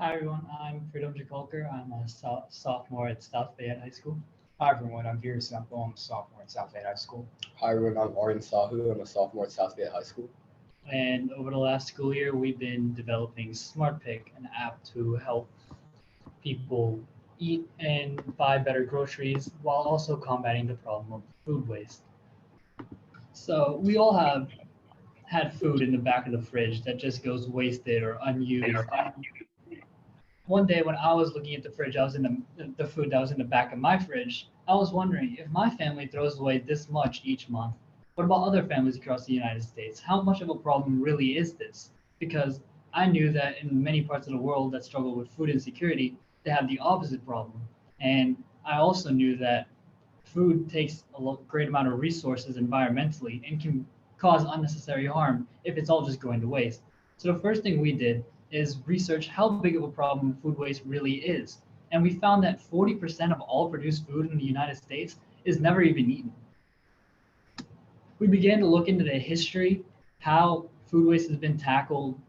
Hi everyone, I'm Preetam J. I'm a sophomore at South Fayette High School. Hi everyone, I'm Veerendra S. I'm a sophomore at South Fayette High School. Hi everyone, I'm Aryan S. I'm a sophomore at South Fayette High School. And over the last school year, we've been developing Smart Pick, an app to help people eat and buy better groceries while also combating the problem of food waste. So we all have had food in the back of the fridge that just goes wasted or unused. One day when I was looking at the fridge, I was in the food that was in the back of my fridge. I was wondering if my family throws away this much each month. What about other families across the United States? How much of a problem really is this? Because I knew that in many parts of the world that struggle with food insecurity, they have the opposite problem. And I also knew that food takes a great amount of resources environmentally and can cause unnecessary harm if it's all just going to waste. So the first thing we did is research how big of a problem food waste really is. And we found that 40% of all produced food in the United States is never even eaten. We began to look into the history, how food waste has been tackled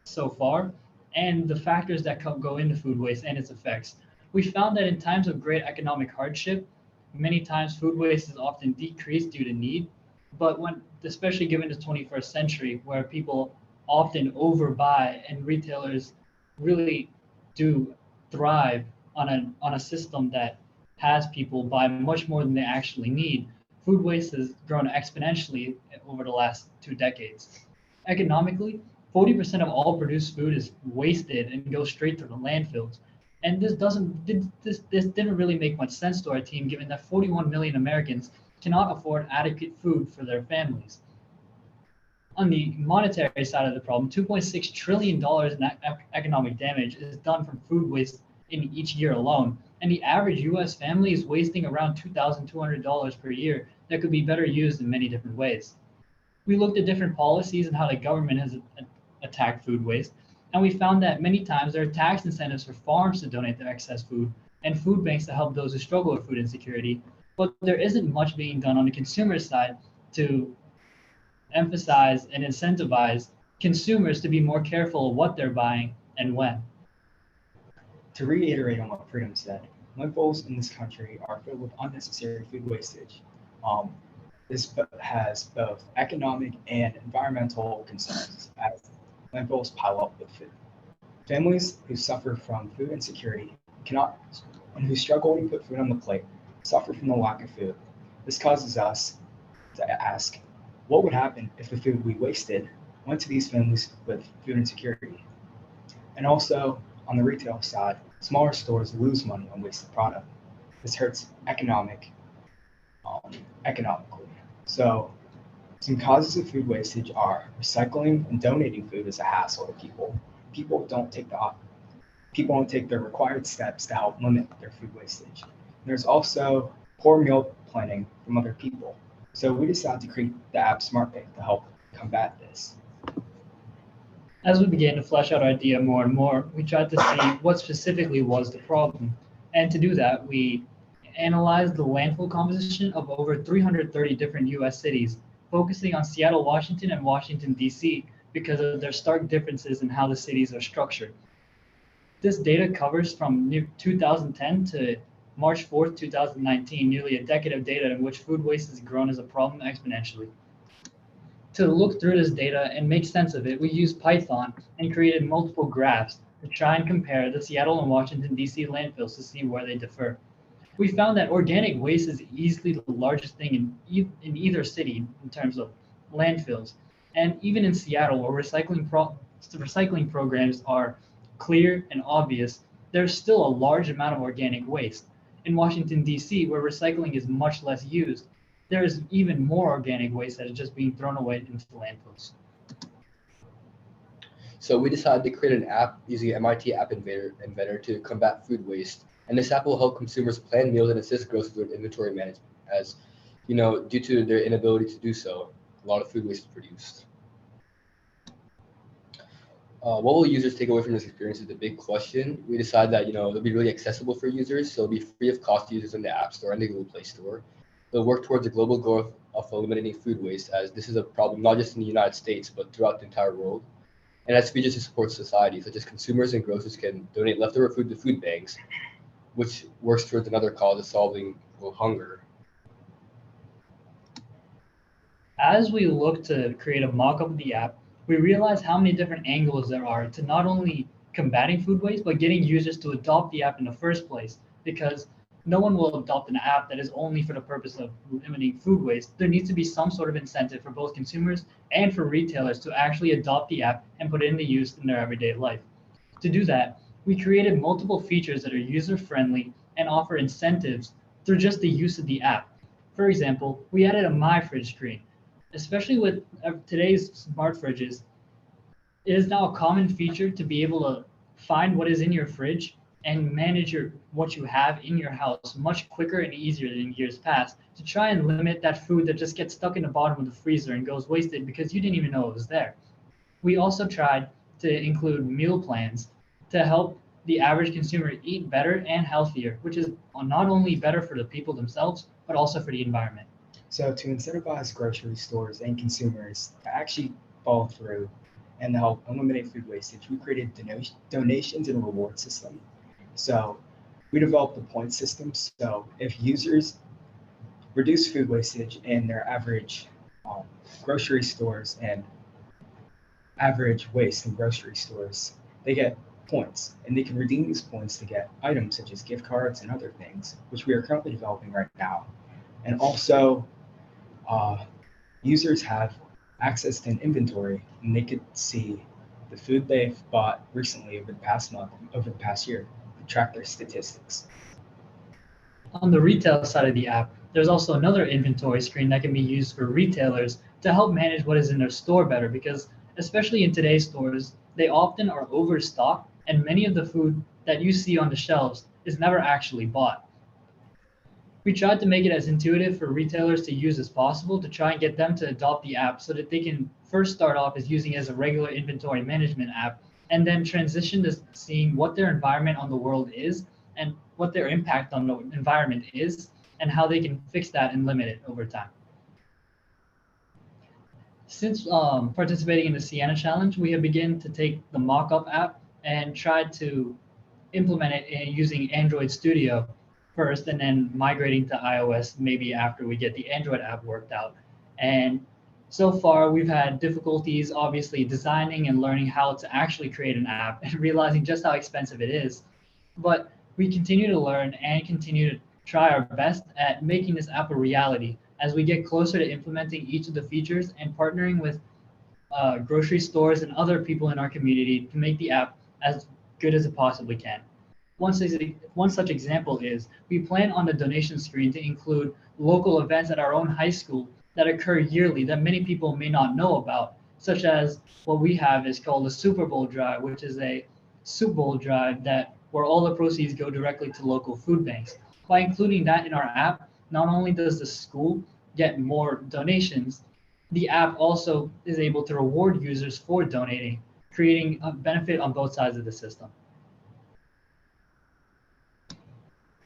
so far, and the factors that go into food waste and its effects. We found that in times of great economic hardship, many times food waste is often decreased due to need, but when, especially given the 21st century, where people often overbuy and retailers really do thrive on a system that has people buy much more than they actually need, food waste has grown exponentially over the last 2 decades. Economically, 40% of all produced food is wasted and goes straight to the landfills. And this didn't really make much sense to our team, given that 41 million Americans cannot afford adequate food for their families. On the monetary side of the problem, $2.6 trillion in economic damage is done from food waste in each year alone. And the average US family is wasting around $2,200 per year that could be better used in many different ways. We looked at different policies and how the government has attacked food waste, and we found that many times there are tax incentives for farms to donate their excess food and food banks to help those who struggle with food insecurity. But there isn't much being done on the consumer side to emphasize and incentivize consumers to be more careful of what they're buying and when. To reiterate on what Preetam said, landfills in this country are filled with unnecessary food wastage. This has both economic and environmental concerns as landfills pile up with food. Families who suffer from food insecurity cannot and who struggle to put food on the plate suffer from the lack of food. This causes us to ask, what would happen if the food we wasted went to these families with food insecurity? And also, on the retail side, smaller stores lose money on wasted product. This hurts economically. So, some causes of food wastage are recycling and donating food is a hassle to people. People don't take the required steps to help limit their food wastage. There's also poor meal planning from other people. So we decided to create the app SmartPick to help combat this. As we began to flesh out our idea more and more, we tried to see what specifically was the problem. And to do that, we analyzed the landfill composition of over 330 different US cities, focusing on Seattle, Washington, and Washington, D.C., because of their stark differences in how the cities are structured. This data covers from 2010 to March 4th, 2019, nearly a decade of data in which food waste has grown as a problem exponentially. To look through this data and make sense of it, we used Python and created multiple graphs to try and compare the Seattle and Washington, D.C. landfills to see where they differ. We found that organic waste is easily the largest thing in either city in terms of landfills. And even in Seattle, where recycling programs are clear and obvious, there's still a large amount of organic waste. In Washington, D.C., where recycling is much less used, there is even more organic waste that is just being thrown away into landfills. So we decided to create an app using MIT App Inventor to combat food waste. And this app will help consumers plan meals and assist grocers with inventory management, as due to their inability to do so, a lot of food waste is produced. What will users take away from this experience is the big question. We decided that it'll be really accessible for users, so it'll be free of cost to users in the App Store and the Google Play Store. It'll work towards the global goal of eliminating food waste, as this is a problem not just in the United States, but throughout the entire world. and has features to support society, such as consumers and grocers can donate leftover food to food banks, which works towards another cause of solving hunger. As we look to create a mock-up of the app, we realize how many different angles there are to not only combating food waste, but getting users to adopt the app in the first place. Because no one will adopt an app that is only for the purpose of limiting food waste. There needs to be some sort of incentive for both consumers and for retailers to actually adopt the app and put it into use in their everyday life. To do that, we created multiple features that are user-friendly and offer incentives through just the use of the app. For example, we added a My Fridge screen. Especially with today's smart fridges, it is now a common feature to be able to find what is in your fridge and manage what you have in your house much quicker and easier than in years past, to try and limit that food that just gets stuck in the bottom of the freezer and goes wasted because you didn't even know it was there. We also tried to include meal plans to help the average consumer eat better and healthier, which is not only better for the people themselves, but also for the environment. So to incentivize grocery stores and consumers to actually follow through and help eliminate food wastage, we created donations and a reward system. So we developed a point system. So if users reduce food wastage in their average grocery stores and average waste in grocery stores, they get points, and they can redeem these points to get items such as gift cards and other things, which we are currently developing right now. And also, users have access to an inventory, and they could see the food they've bought recently over the past month, over the past year, to track their statistics. On the retail side of the app, there's also another inventory screen that can be used for retailers to help manage what is in their store better, because especially in today's stores, they often are overstocked, and many of the food that you see on the shelves is never actually bought. We tried to make it as intuitive for retailers to use as possible to try and get them to adopt the app so that they can first start off as using it as a regular inventory management app, and then transition to seeing what their environment on the world is and what their impact on the environment is and how they can fix that and limit it over time. Since participating in the Ciena Challenge, we have begun to take the mock-up app and tried to implement it using Android Studio first, and then migrating to iOS maybe after we get the Android app worked out. And so far, we've had difficulties, obviously, designing and learning how to actually create an app and realizing just how expensive it is. But we continue to learn and continue to try our best at making this app a reality as we get closer to implementing each of the features and partnering with grocery stores and other people in our community to make the app as good as it possibly can. One such example is we plan on the donation screen to include local events at our own high school that occur yearly that many people may not know about, such as what we have is called the Super Bowl Drive, which is a Super Bowl drive where all the proceeds go directly to local food banks. By including that in our app, not only does the school get more donations, the app also is able to reward users for donating, creating a benefit on both sides of the system.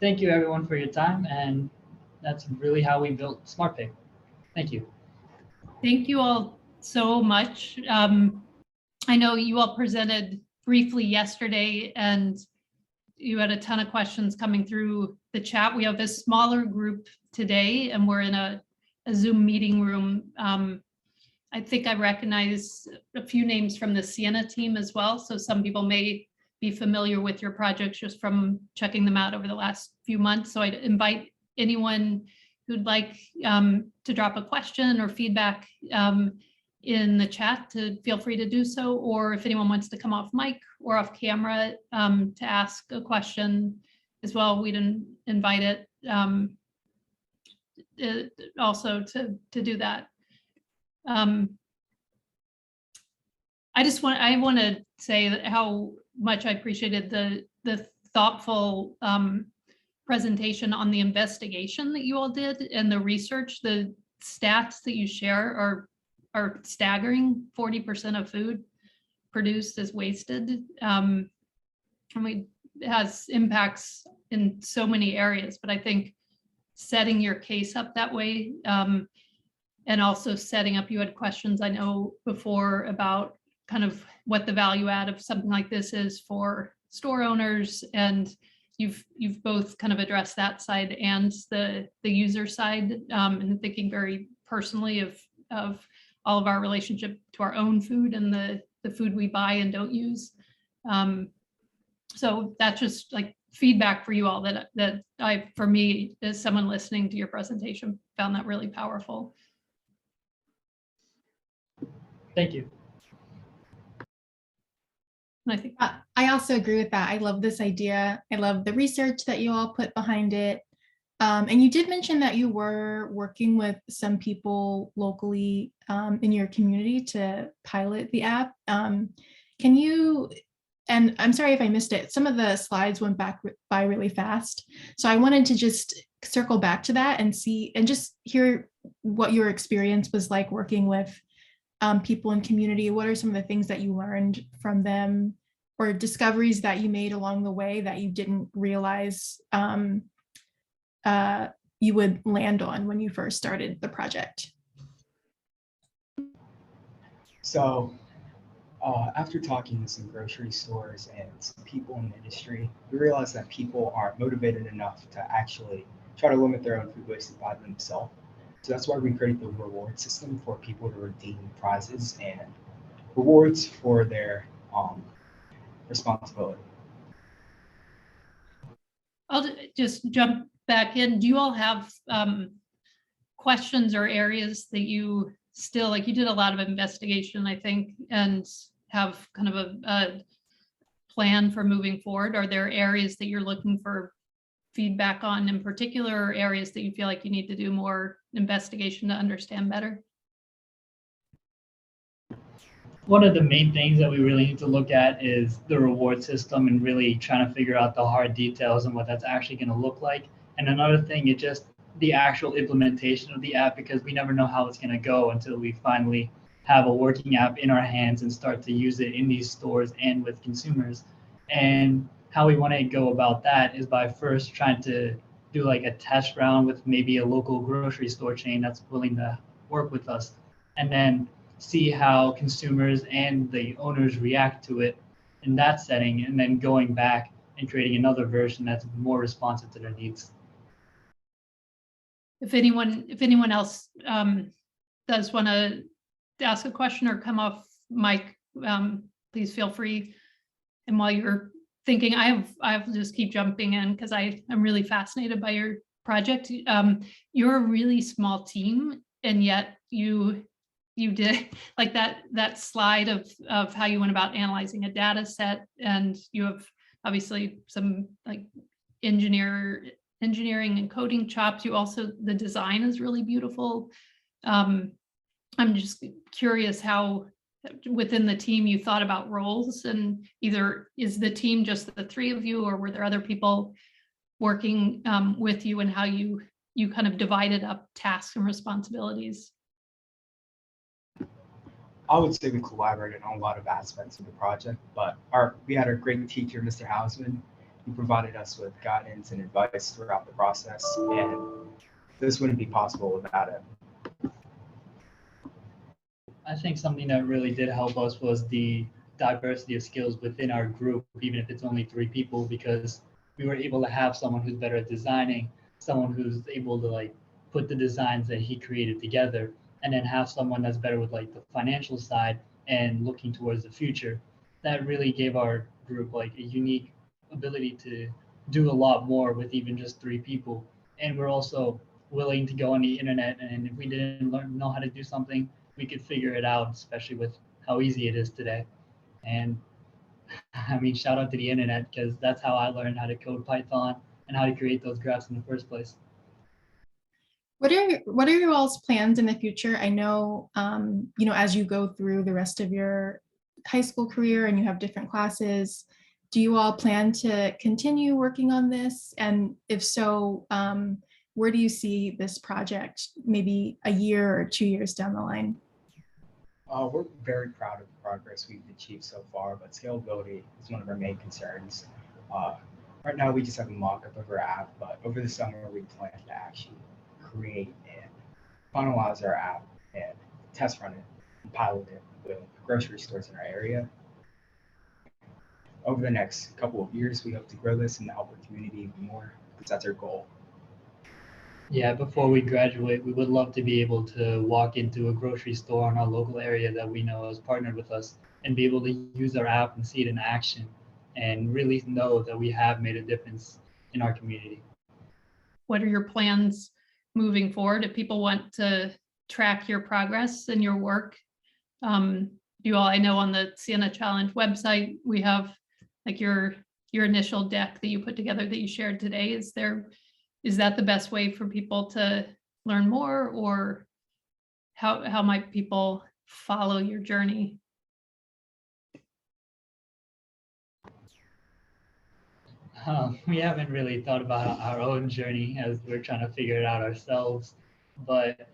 Thank you everyone for your time, and that's really how we built SmartPick. Thank you. Thank you all so much. I know you all presented briefly yesterday and you had a ton of questions coming through the chat. We have a smaller group today and we're in a Zoom meeting room. I think I recognize a few names from the Ciena team as well. So some people may be familiar with your projects just from checking them out over the last few months. So I'd invite anyone who'd like to drop a question or feedback in the chat to feel free to do so, or if anyone wants to come off mic or off camera to ask a question as well, we'd invite it also to do that. I want to say that how much I appreciated the thoughtful presentation on the investigation that you all did and the research. The stats that you share are staggering. 40% of food produced is wasted. It has impacts in so many areas, but I think setting your case up that way and also setting up, you had questions I know before about kind of what the value add of something like this is for store owners, and you've both kind of addressed that side and the user side, and thinking very personally of all of our relationship to our own food and the food we buy and don't use. So that's just like feedback for you all that I, for me, as someone listening to your presentation, found that really powerful. Thank you. And I think I also agree with that. I love this idea. I love the research that you all put behind it. And you did mention that you were working with some people locally in your community to pilot the app. Can you, and I'm sorry if I missed it, some of the slides went by really fast. So I wanted to just circle back to that and see, and just hear what your experience was like working with people in community. What are some of the things that you learned from them, or discoveries that you made along the way that you didn't realize you would land on when you first started the project? So after talking to some grocery stores and some people in the industry, we realized that people aren't motivated enough to actually try to limit their own food waste by themselves. So that's why we created the reward system for people to redeem prizes and rewards for their responsibility. I'll just jump back in. Do you all have questions or areas that you still, like, you did a lot of investigation, I think, and have kind of a plan for moving forward? Are there areas that you're looking for feedback on in particular, or areas that you feel like you need to do more investigation to understand better? One of the main things that we really need to look at is the reward system and really trying to figure out the hard details and what that's actually going to look like. And another thing is just the actual implementation of the app, because we never know how it's going to go until we finally have a working app in our hands and start to use it in these stores and with consumers. And how we want to go about that is by first trying to do like a test round with maybe a local grocery store chain that's willing to work with us, and then see how consumers and the owners react to it in that setting, and then going back and creating another version that's more responsive to their needs. If anyone else does want to ask a question or come off mic, please feel free. And while you're thinking, I have to just keep jumping in because I'm really fascinated by your project. You're a really small team, and yet you did like that slide of how you went about analyzing a data set, and you have obviously some like engineering and coding chops. You also, the design is really beautiful. I'm just curious how within the team you thought about roles, and either is the team just the three of you, or were there other people working with you, and how you kind of divided up tasks and responsibilities? I would say we collaborated on a lot of aspects of the project, but we had a great teacher, Mr. Hausman, who provided us with guidance and advice throughout the process, and this wouldn't be possible without it. I think something that really did help us was the diversity of skills within our group, even if it's only 3 people, because we were able to have someone who's better at designing, someone who's able to like put the designs that he created together, and then have someone that's better with like the financial side and looking towards the future. That really gave our group like a unique ability to do a lot more with even just 3 people. And we're also willing to go on the internet, and if we didn't know how to do something, we could figure it out, especially with how easy it is today. And I mean, shout out to the internet, because that's how I learned how to code Python and how to create those graphs in the first place. What are your all's plans in the future? I know, as you go through the rest of your high school career and you have different classes, do you all plan to continue working on this? And if so, where do you see this project maybe a year or 2 years down the line? We're very proud of the progress we've achieved so far, but scalability is one of our main concerns. Right now, we just have a mock-up of our app, but over the summer, we plan to actually create and finalize our app and test run it and pilot it the grocery stores in our area. Over the next couple of years, we hope to grow this and help the community even more, because that's our goal. Yeah, before we graduate, we would love to be able to walk into a grocery store in our local area that we know has partnered with us and be able to use our app and see it in action and really know that we have made a difference in our community. What are your plans moving forward? If people want to track your progress and your work, you all, I know on the Ciena Challenge website, we have like your initial deck that you put together that you shared today. Is that the best way for people to learn more, or how might people follow your journey? We haven't really thought about our own journey as we're trying to figure it out ourselves, but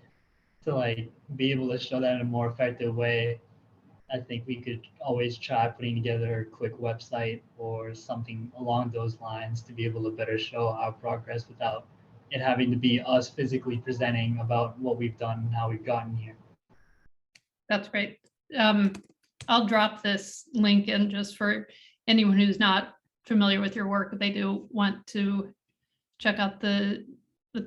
to like be able to show that in a more effective way, I think we could always try putting together a quick website or something along those lines to be able to better show our progress without it having to be us physically presenting about what we've done and how we've gotten here. That's great. I'll drop this link in just for anyone who's not familiar with your work, if they do want to check out the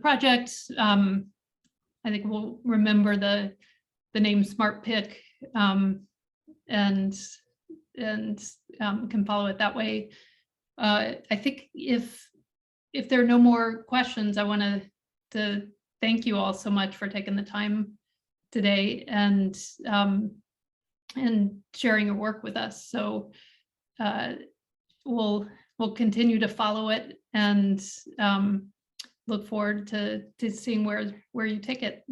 project. I think we'll remember the name Smart Pick, and can follow it that way. I think if there are no more questions, I want to thank you all so much for taking the time today and sharing your work with us. So we'll continue to follow it and look forward to seeing where you take it.